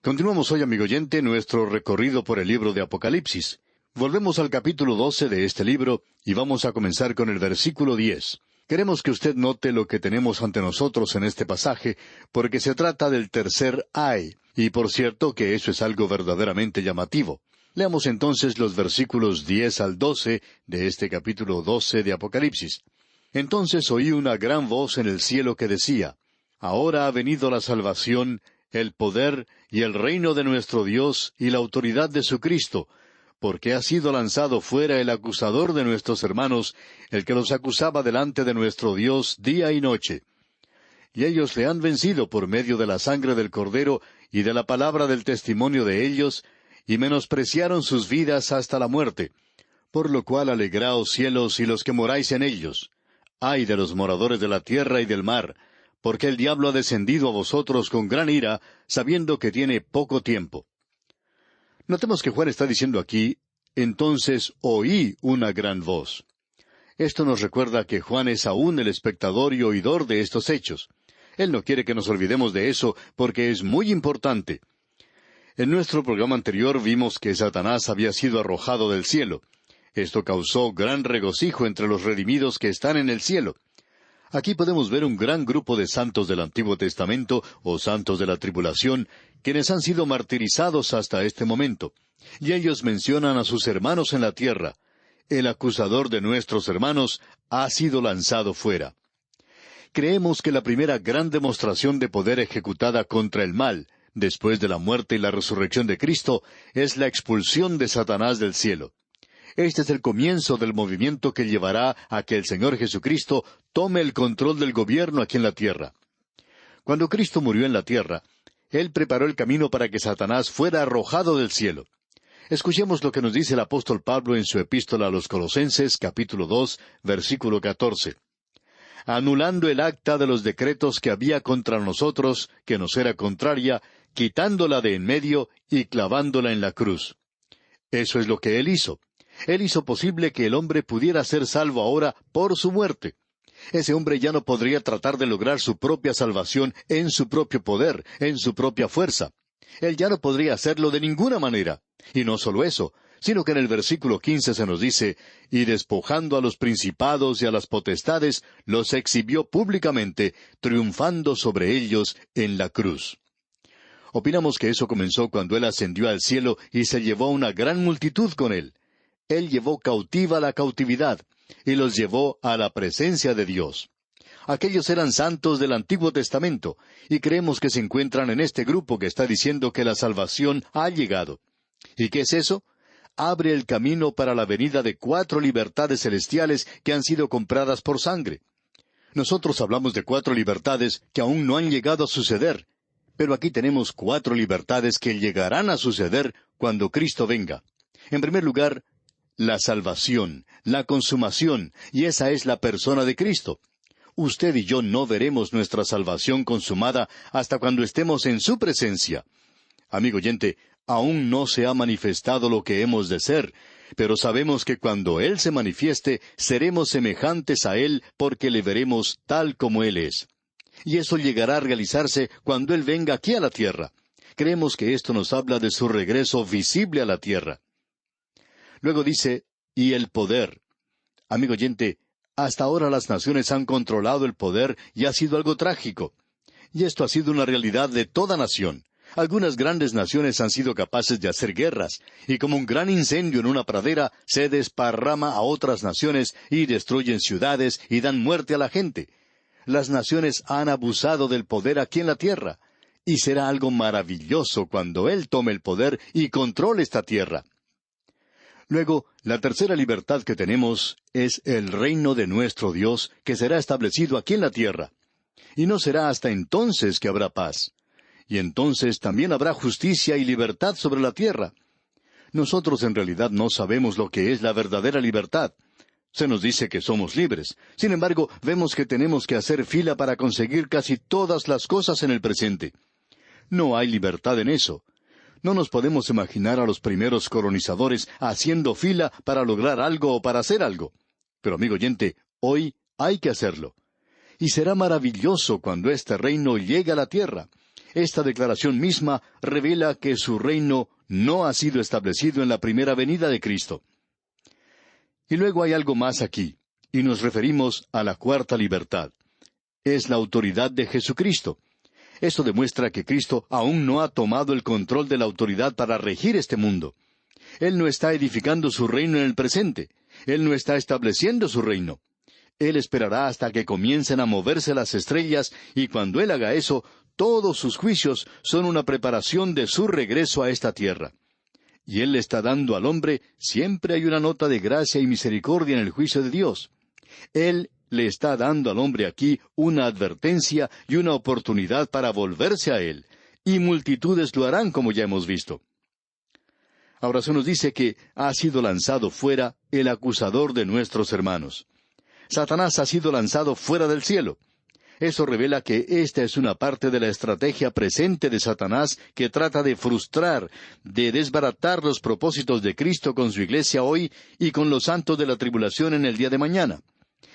Continuamos hoy, amigo oyente, nuestro recorrido por el libro de Apocalipsis. Volvemos al capítulo 12 de este libro y vamos a comenzar con el versículo 10. Queremos que usted note lo que tenemos ante nosotros en este pasaje, porque se trata del tercer ay, y por cierto que eso es algo verdaderamente llamativo. Leamos entonces los versículos 10 al 12 de este capítulo 12 de Apocalipsis. Entonces oí una gran voz en el cielo que decía: Ahora ha venido la salvación, el poder y el reino de nuestro Dios y la autoridad de su Cristo, porque ha sido lanzado fuera el acusador de nuestros hermanos, el que los acusaba delante de nuestro Dios día y noche. Y ellos le han vencido por medio de la sangre del Cordero y de la palabra del testimonio de ellos, y menospreciaron sus vidas hasta la muerte. Por lo cual alegraos cielos y los que moráis en ellos. Ay de los moradores de la tierra y del mar, porque el diablo ha descendido a vosotros con gran ira, sabiendo que tiene poco tiempo. Notemos que Juan está diciendo aquí: entonces oí una gran voz. Esto nos recuerda que Juan es aún el espectador y oidor de estos hechos. Él no quiere que nos olvidemos de eso, porque es muy importante. En nuestro programa anterior vimos que Satanás había sido arrojado del cielo. Esto causó gran regocijo entre los redimidos que están en el cielo. Aquí podemos ver un gran grupo de santos del Antiguo Testamento, o santos de la tribulación, quienes han sido martirizados hasta este momento. Y ellos mencionan a sus hermanos en la tierra. El acusador de nuestros hermanos ha sido lanzado fuera. Creemos que la primera gran demostración de poder ejecutada contra el mal, después de la muerte y la resurrección de Cristo, es la expulsión de Satanás del cielo. Este es el comienzo del movimiento que llevará a que el Señor Jesucristo tome el control del gobierno aquí en la tierra. Cuando Cristo murió en la tierra, Él preparó el camino para que Satanás fuera arrojado del cielo. Escuchemos lo que nos dice el apóstol Pablo en su epístola a los Colosenses, capítulo 2, versículo 14. Anulando el acta de los decretos que había contra nosotros, que nos era contraria, quitándola de en medio y clavándola en la cruz. Eso es lo que Él hizo. Él hizo posible que el hombre pudiera ser salvo ahora por su muerte. Ese hombre ya no podría tratar de lograr su propia salvación en su propio poder, en su propia fuerza. Él ya no podría hacerlo de ninguna manera. Y no solo eso, sino que en el versículo 15 se nos dice: y despojando a los principados y a las potestades, los exhibió públicamente, triunfando sobre ellos en la cruz. Opinamos que eso comenzó cuando Él ascendió al cielo y se llevó a una gran multitud con Él. Él llevó cautiva la cautividad, y los llevó a la presencia de Dios. Aquellos eran santos del Antiguo Testamento, y creemos que se encuentran en este grupo que está diciendo que la salvación ha llegado. ¿Y qué es eso? Abre el camino para la venida de 4 libertades celestiales que han sido compradas por sangre. Nosotros hablamos de 4 libertades que aún no han llegado a suceder, pero aquí tenemos 4 libertades que llegarán a suceder cuando Cristo venga. En primer lugar, la salvación, la consumación, y esa es la persona de Cristo. Usted y yo no veremos nuestra salvación consumada hasta cuando estemos en su presencia. Amigo oyente, aún no se ha manifestado lo que hemos de ser, pero sabemos que cuando Él se manifieste, seremos semejantes a Él porque le veremos tal como Él es. Y eso llegará a realizarse cuando Él venga aquí a la tierra. Creemos que esto nos habla de su regreso visible a la tierra. Luego dice: y el poder. Amigo oyente, hasta ahora las naciones han controlado el poder y ha sido algo trágico. Y esto ha sido una realidad de toda nación. Algunas grandes naciones han sido capaces de hacer guerras, y como un gran incendio en una pradera, se desparrama a otras naciones y destruyen ciudades y dan muerte a la gente. Las naciones han abusado del poder aquí en la tierra, y será algo maravilloso cuando Él tome el poder y controle esta tierra. Luego, la tercera libertad que tenemos es el reino de nuestro Dios, que será establecido aquí en la tierra. Y no será hasta entonces que habrá paz. Y entonces también habrá justicia y libertad sobre la tierra. Nosotros en realidad no sabemos lo que es la verdadera libertad. Se nos dice que somos libres. Sin embargo, vemos que tenemos que hacer fila para conseguir casi todas las cosas en el presente. No hay libertad en eso. No nos podemos imaginar a los primeros colonizadores haciendo fila para lograr algo o para hacer algo. Pero, amigo oyente, hoy hay que hacerlo. Y será maravilloso cuando este reino llegue a la tierra. Esta declaración misma revela que su reino no ha sido establecido en la primera venida de Cristo. Y luego hay algo más aquí, y nos referimos a la cuarta libertad. Es la autoridad de Jesucristo. Esto demuestra que Cristo aún no ha tomado el control de la autoridad para regir este mundo. Él no está edificando su reino en el presente. Él no está estableciendo su reino. Él esperará hasta que comiencen a moverse las estrellas, y cuando Él haga eso, todos sus juicios son una preparación de su regreso a esta tierra. Y Él le está dando al hombre, siempre hay una nota de gracia y misericordia en el juicio de Dios. Él le está dando al hombre aquí una advertencia y una oportunidad para volverse a Él, y multitudes lo harán, como ya hemos visto. Ahora se nos dice que ha sido lanzado fuera el acusador de nuestros hermanos. Satanás ha sido lanzado fuera del cielo. Eso revela que esta es una parte de la estrategia presente de Satanás que trata de frustrar, de desbaratar los propósitos de Cristo con su iglesia hoy y con los santos de la tribulación en el día de mañana.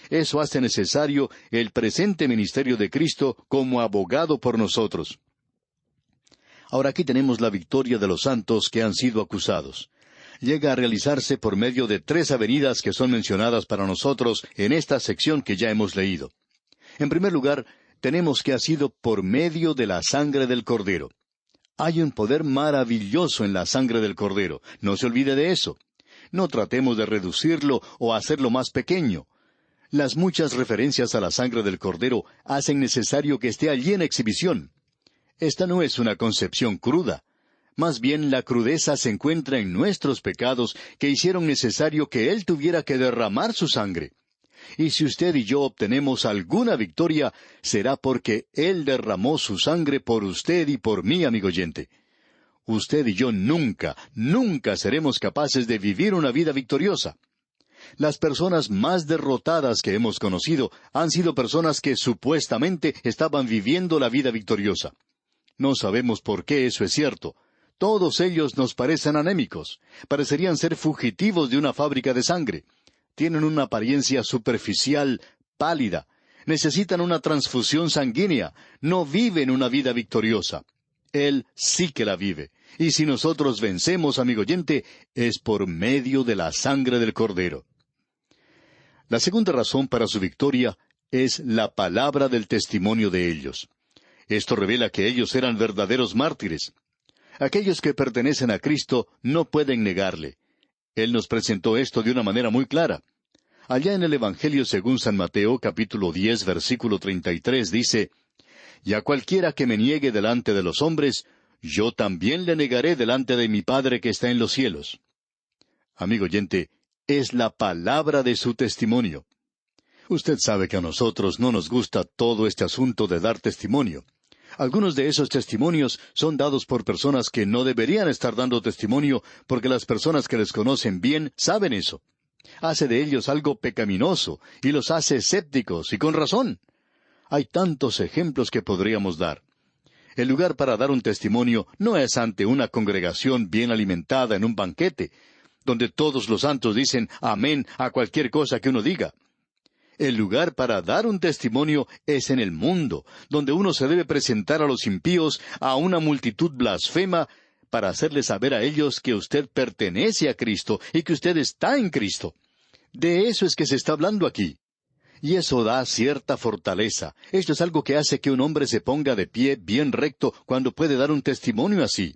Eso hace necesario el presente ministerio de Cristo como abogado por nosotros. Ahora aquí tenemos la victoria de los santos que han sido acusados. Llega a realizarse por medio de 3 avenidas que son mencionadas para nosotros en esta sección que ya hemos leído. En primer lugar, tenemos que ha sido por medio de la sangre del Cordero. Hay un poder maravilloso en la sangre del Cordero. No se olvide de eso. No tratemos de reducirlo o hacerlo más pequeño. Las muchas referencias a la sangre del Cordero hacen necesario que esté allí en exhibición. Esta no es una concepción cruda. Más bien la crudeza se encuentra en nuestros pecados que hicieron necesario que Él tuviera que derramar su sangre. Y si usted y yo obtenemos alguna victoria, será porque Él derramó su sangre por usted y por mí, amigo oyente. Usted y yo nunca, nunca seremos capaces de vivir una vida victoriosa. Las personas más derrotadas que hemos conocido han sido personas que supuestamente estaban viviendo la vida victoriosa. No sabemos por qué eso es cierto. Todos ellos nos parecen anémicos. Parecerían ser fugitivos de una fábrica de sangre. Tienen una apariencia superficial, pálida. Necesitan una transfusión sanguínea. No viven una vida victoriosa. Él sí que la vive. Y si nosotros vencemos, amigo oyente, es por medio de la sangre del Cordero. La segunda razón para su victoria es la palabra del testimonio de ellos. Esto revela que ellos eran verdaderos mártires. Aquellos que pertenecen a Cristo no pueden negarle. Él nos presentó esto de una manera muy clara. Allá en el Evangelio según San Mateo, capítulo 10, versículo 33, dice, «Y a cualquiera que me niegue delante de los hombres, yo también le negaré delante de mi Padre que está en los cielos». Amigo oyente, es la palabra de su testimonio. Usted sabe que a nosotros no nos gusta todo este asunto de dar testimonio. Algunos de esos testimonios son dados por personas que no deberían estar dando testimonio porque las personas que les conocen bien saben eso. Hace de ellos algo pecaminoso y los hace escépticos, y con razón. Hay tantos ejemplos que podríamos dar. El lugar para dar un testimonio no es ante una congregación bien alimentada en un banquete, donde todos los santos dicen amén a cualquier cosa que uno diga. El lugar para dar un testimonio es en el mundo, donde uno se debe presentar a los impíos, a una multitud blasfema, para hacerles saber a ellos que usted pertenece a Cristo y que usted está en Cristo. De eso es que se está hablando aquí. Y eso da cierta fortaleza. Esto es algo que hace que un hombre se ponga de pie bien recto cuando puede dar un testimonio así.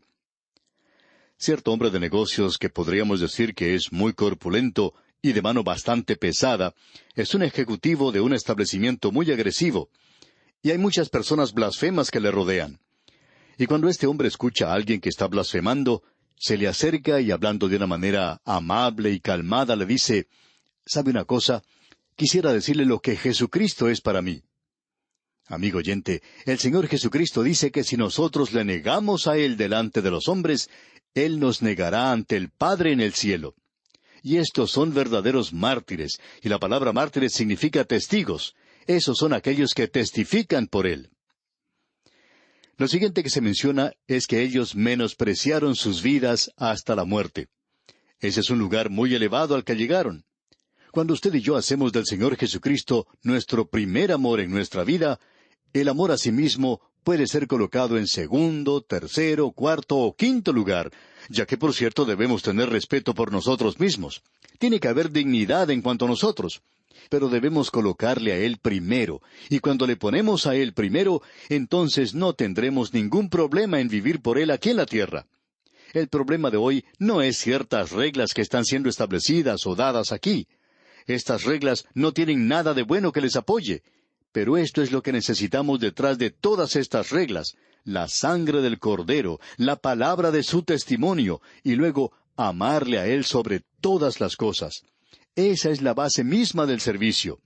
Cierto hombre de negocios que podríamos decir que es muy corpulento y de mano bastante pesada, es un ejecutivo de un establecimiento muy agresivo, y hay muchas personas blasfemas que le rodean. Y cuando este hombre escucha a alguien que está blasfemando, se le acerca y hablando de una manera amable y calmada le dice, «¿Sabe una cosa? Quisiera decirle lo que Jesucristo es para mí». Amigo oyente, el Señor Jesucristo dice que si nosotros le negamos a Él delante de los hombres, Él nos negará ante el Padre en el cielo. Y estos son verdaderos mártires, y la palabra mártires significa testigos. Esos son aquellos que testifican por Él. Lo siguiente que se menciona es que ellos menospreciaron sus vidas hasta la muerte. Ese es un lugar muy elevado al que llegaron. Cuando usted y yo hacemos del Señor Jesucristo nuestro primer amor en nuestra vida, El amor a sí mismo puede ser colocado en segundo, tercero, cuarto o quinto lugar, ya que por cierto debemos tener respeto por nosotros mismos. Tiene que haber dignidad en cuanto a nosotros. Pero debemos colocarle a Él primero, y cuando le ponemos a Él primero, entonces no tendremos ningún problema en vivir por Él aquí en la tierra. El problema de hoy no es ciertas reglas que están siendo establecidas o dadas aquí. Estas reglas no tienen nada de bueno que les apoye. Pero esto es lo que necesitamos detrás de todas estas reglas: la sangre del Cordero, la palabra de su testimonio, y luego amarle a Él sobre todas las cosas. Esa es la base misma del servicio.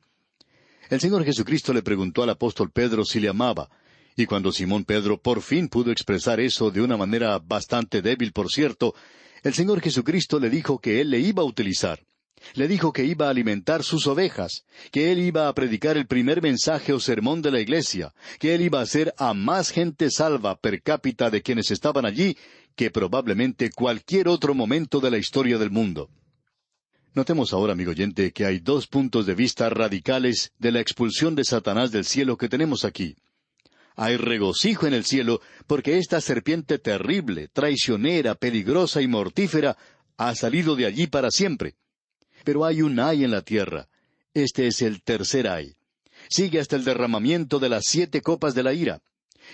El Señor Jesucristo le preguntó al apóstol Pedro si le amaba, y cuando Simón Pedro por fin pudo expresar eso de una manera bastante débil, por cierto, el Señor Jesucristo le dijo que Él le iba a utilizar. Le dijo que iba a alimentar sus ovejas, que Él iba a predicar el primer mensaje o sermón de la iglesia, que Él iba a hacer a más gente salva per cápita de quienes estaban allí que probablemente cualquier otro momento de la historia del mundo. Notemos ahora, amigo oyente, que hay dos puntos de vista radicales de la expulsión de Satanás del cielo que tenemos aquí. Hay regocijo en el cielo porque esta serpiente terrible, traicionera, peligrosa y mortífera ha salido de allí para siempre. Pero hay un ay en la tierra. Este es el tercer ay. Sigue hasta el derramamiento de las 7 copas de la ira.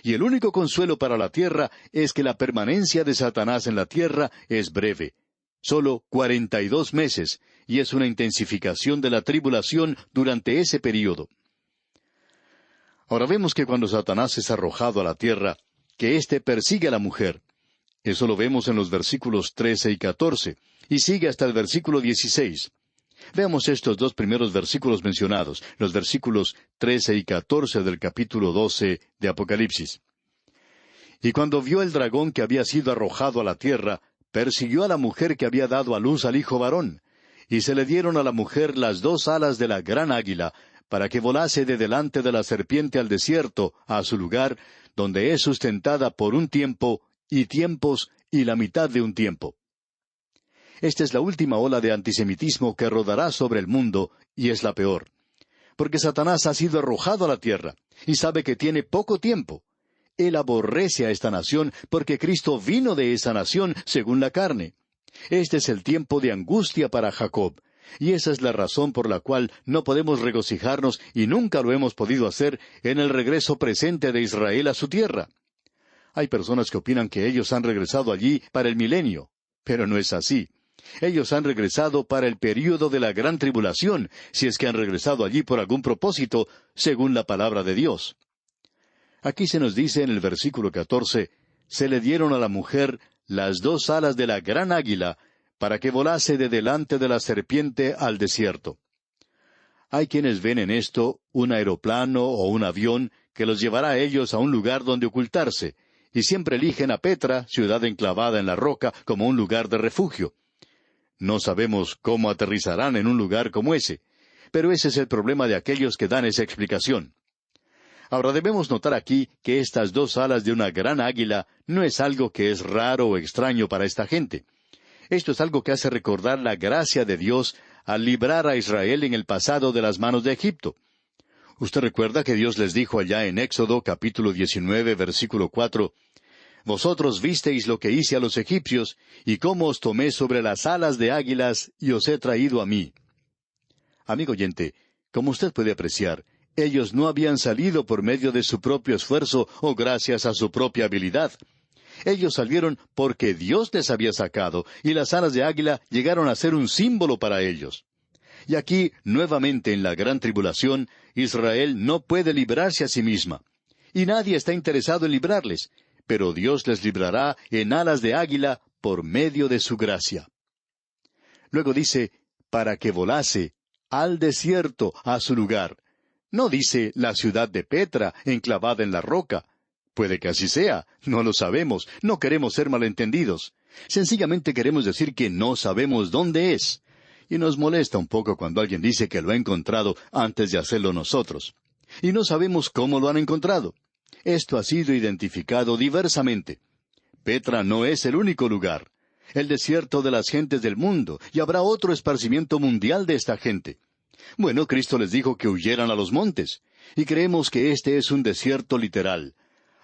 Y el único consuelo para la tierra es que la permanencia de Satanás en la tierra es breve. Solo 42 meses, y es una intensificación de la tribulación durante ese período. Ahora vemos que cuando Satanás es arrojado a la tierra, que éste persigue a la mujer. Eso lo vemos en los versículos 13 y 14, y sigue hasta el versículo 16. Veamos estos dos primeros versículos mencionados, los versículos 13 y 14 del capítulo 12 de Apocalipsis. Y cuando vio el dragón que había sido arrojado a la tierra, persiguió a la mujer que había dado a luz al hijo varón, y se le dieron a la mujer las 2 alas de la gran águila, para que volase de delante de la serpiente al desierto, a su lugar, donde es sustentada por un tiempo, y tiempos, y la mitad de un tiempo. Esta es la última ola de antisemitismo que rodará sobre el mundo, y es la peor. Porque Satanás ha sido arrojado a la tierra, y sabe que tiene poco tiempo. Él aborrece a esta nación porque Cristo vino de esa nación según la carne. Este es el tiempo de angustia para Jacob, y esa es la razón por la cual no podemos regocijarnos, y nunca lo hemos podido hacer, en el regreso presente de Israel a su tierra. Hay personas que opinan que ellos han regresado allí para el milenio, pero no es así. Ellos han regresado para el período de la gran tribulación, si es que han regresado allí por algún propósito, según la palabra de Dios. Aquí se nos dice en el versículo 14, se le dieron a la mujer las 2 alas de la gran águila, para que volase de delante de la serpiente al desierto. Hay quienes ven en esto un aeroplano o un avión que los llevará a ellos a un lugar donde ocultarse, y siempre eligen a Petra, ciudad enclavada en la roca, como un lugar de refugio. No sabemos cómo aterrizarán en un lugar como ese, pero ese es el problema de aquellos que dan esa explicación. Ahora debemos notar aquí que estas 2 alas de una gran águila no es algo que es raro o extraño para esta gente. Esto es algo que hace recordar la gracia de Dios al librar a Israel en el pasado de las manos de Egipto. Usted recuerda que Dios les dijo allá en Éxodo capítulo 19, versículo 4, «Vosotros visteis lo que hice a los egipcios, y cómo os tomé sobre las alas de águilas, y os he traído a mí». Amigo oyente, como usted puede apreciar, ellos no habían salido por medio de su propio esfuerzo o gracias a su propia habilidad. Ellos salieron porque Dios les había sacado, y las alas de águila llegaron a ser un símbolo para ellos. Y aquí, nuevamente en la gran tribulación, Israel no puede librarse a sí misma. Y nadie está interesado en librarles, pero Dios les librará en alas de águila por medio de su gracia. Luego dice, para que volase al desierto, a su lugar. No dice la ciudad de Petra, enclavada en la roca. Puede que así sea, no lo sabemos, no queremos ser malentendidos. Sencillamente queremos decir que no sabemos dónde es. Y nos molesta un poco cuando alguien dice que lo ha encontrado antes de hacerlo nosotros. Y no sabemos cómo lo han encontrado. Esto ha sido identificado diversamente. Petra no es el único lugar. El desierto de las gentes del mundo, y habrá otro esparcimiento mundial de esta gente. Bueno, Cristo les dijo que huyeran a los montes, Y creemos que este es un desierto literal,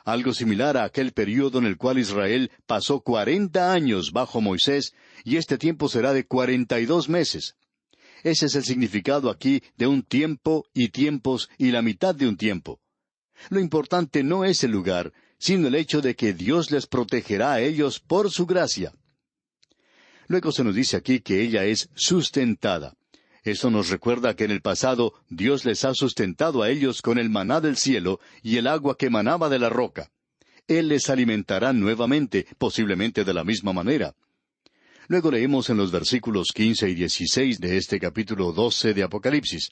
algo similar a aquel período en el cual Israel pasó 40 años bajo Moisés, y este tiempo será de 42 meses. Ese es el significado aquí de un tiempo y tiempos y la mitad de un tiempo. Lo importante no es el lugar, sino el hecho de que Dios les protegerá a ellos por su gracia. Luego se nos dice aquí que ella es sustentada. Eso nos recuerda que en el pasado Dios les ha sustentado a ellos con el maná del cielo y el agua que manaba de la roca. Él les alimentará nuevamente, posiblemente de la misma manera. Luego leemos en los versículos 15 y 16 de este capítulo 12 de Apocalipsis.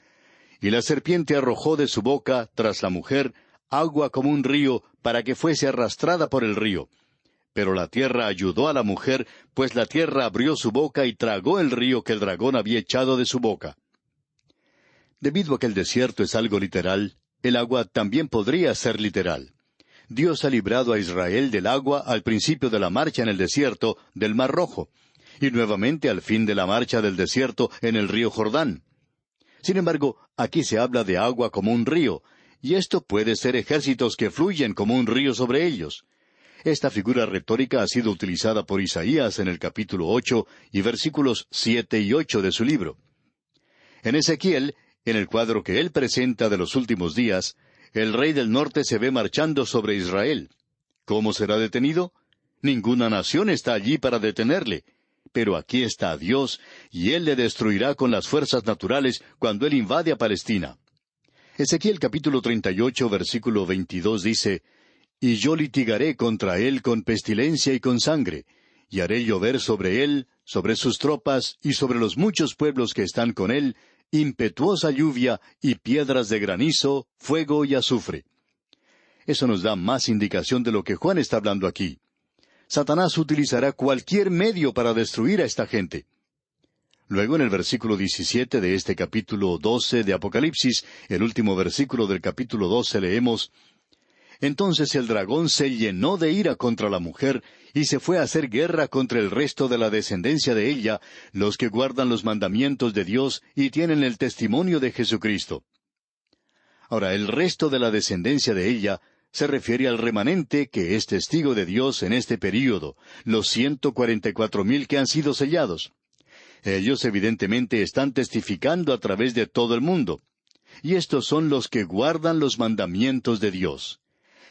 Y la serpiente arrojó de su boca, tras la mujer, agua como un río, para que fuese arrastrada por el río. Pero la tierra ayudó a la mujer, pues la tierra abrió su boca y tragó el río que el dragón había echado de su boca. Debido a que el desierto es algo literal, el agua también podría ser literal. Dios ha librado a Israel del agua al principio de la marcha en el desierto del Mar Rojo, y nuevamente al fin de la marcha del desierto en el río Jordán. Sin embargo, aquí se habla de agua como un río, y esto puede ser ejércitos que fluyen como un río sobre ellos. Esta figura retórica ha sido utilizada por Isaías en el capítulo 8 y versículos 7 y 8 de su libro. En Ezequiel, en el cuadro que él presenta de los últimos días, el rey del norte se ve marchando sobre Israel. ¿Cómo será detenido? Ninguna nación está allí para detenerle. Pero aquí está Dios, y Él le destruirá con las fuerzas naturales cuando Él invade a Palestina. Ezequiel capítulo 38, versículo 22 dice, «Y yo litigaré contra él con pestilencia y con sangre, y haré llover sobre él, sobre sus tropas y sobre los muchos pueblos que están con él, impetuosa lluvia y piedras de granizo, fuego y azufre». Eso nos da más indicación de lo que Juan está hablando aquí. Satanás utilizará cualquier medio para destruir a esta gente. Luego en el versículo 17 de este capítulo 12 de Apocalipsis, el último versículo del capítulo 12, leemos, «Entonces el dragón se llenó de ira contra la mujer, y se fue a hacer guerra contra el resto de la descendencia de ella, los que guardan los mandamientos de Dios y tienen el testimonio de Jesucristo». Ahora, el resto de la descendencia de ella se refiere al remanente que es testigo de Dios en este período, los 144,000 que han sido sellados. Ellos evidentemente están testificando a través de todo el mundo. Y estos son los que guardan los mandamientos de Dios.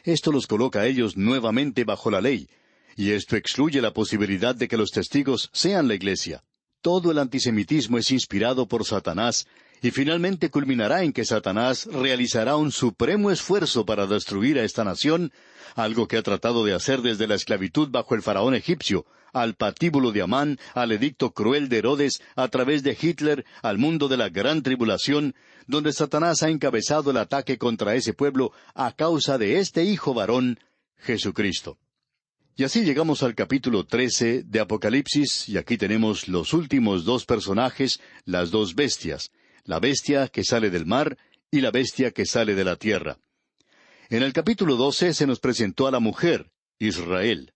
Esto los coloca a ellos nuevamente bajo la ley, y esto excluye la posibilidad de que los testigos sean la iglesia. Todo el antisemitismo es inspirado por Satanás, y finalmente culminará en que Satanás realizará un supremo esfuerzo para destruir a esta nación, algo que ha tratado de hacer desde la esclavitud bajo el faraón egipcio, al patíbulo de Amán, al edicto cruel de Herodes, a través de Hitler, al mundo de la gran tribulación, donde Satanás ha encabezado el ataque contra ese pueblo a causa de este hijo varón, Jesucristo. Y así llegamos al capítulo 13 de Apocalipsis, y aquí tenemos los últimos dos personajes, las dos bestias, la bestia que sale del mar y la bestia que sale de la tierra. En el capítulo 12 se nos presentó a la mujer, Israel,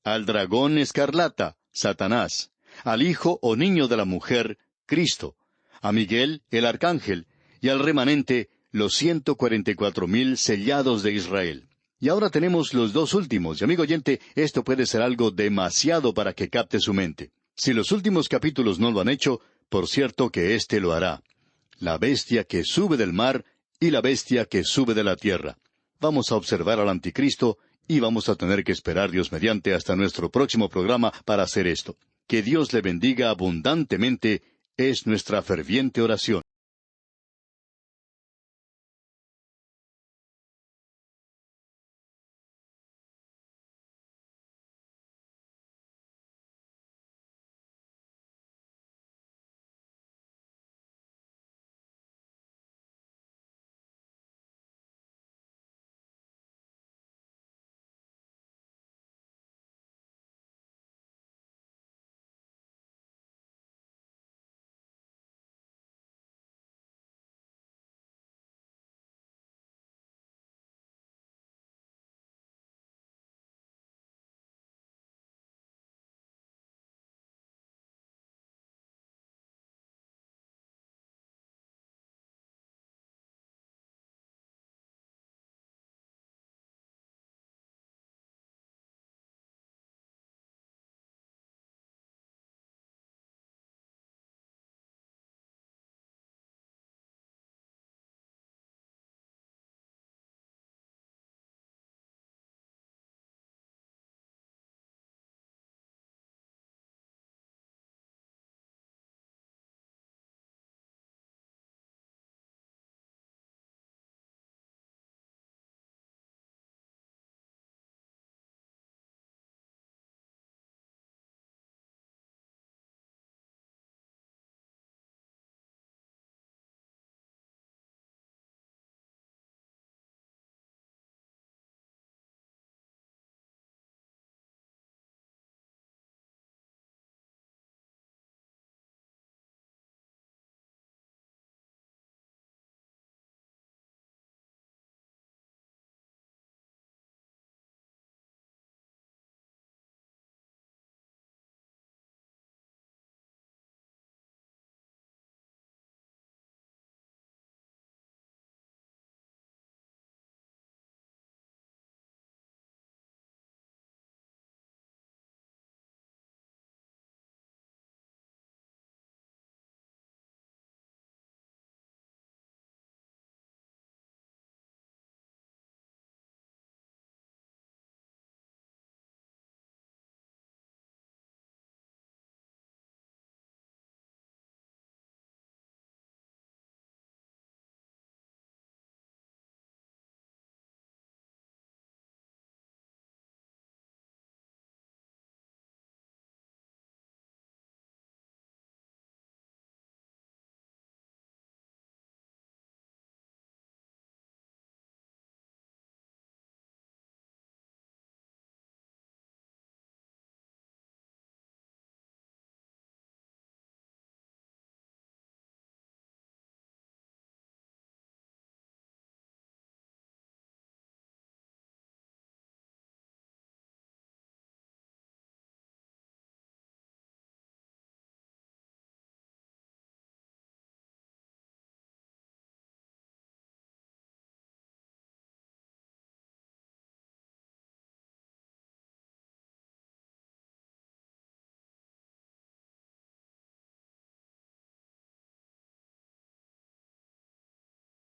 al dragón escarlata, Satanás, al hijo o niño de la mujer, Cristo, a Miguel, el arcángel, y al remanente, los 144,000 sellados de Israel. Y ahora tenemos los dos últimos, y amigo oyente, esto puede ser algo demasiado para que capte su mente. Si los últimos capítulos no lo han hecho, por cierto que éste lo hará. La bestia que sube del mar y la bestia que sube de la tierra. Vamos a observar al anticristo y vamos a tener que esperar Dios mediante hasta nuestro próximo programa para hacer esto. Que Dios le bendiga abundantemente es nuestra ferviente oración.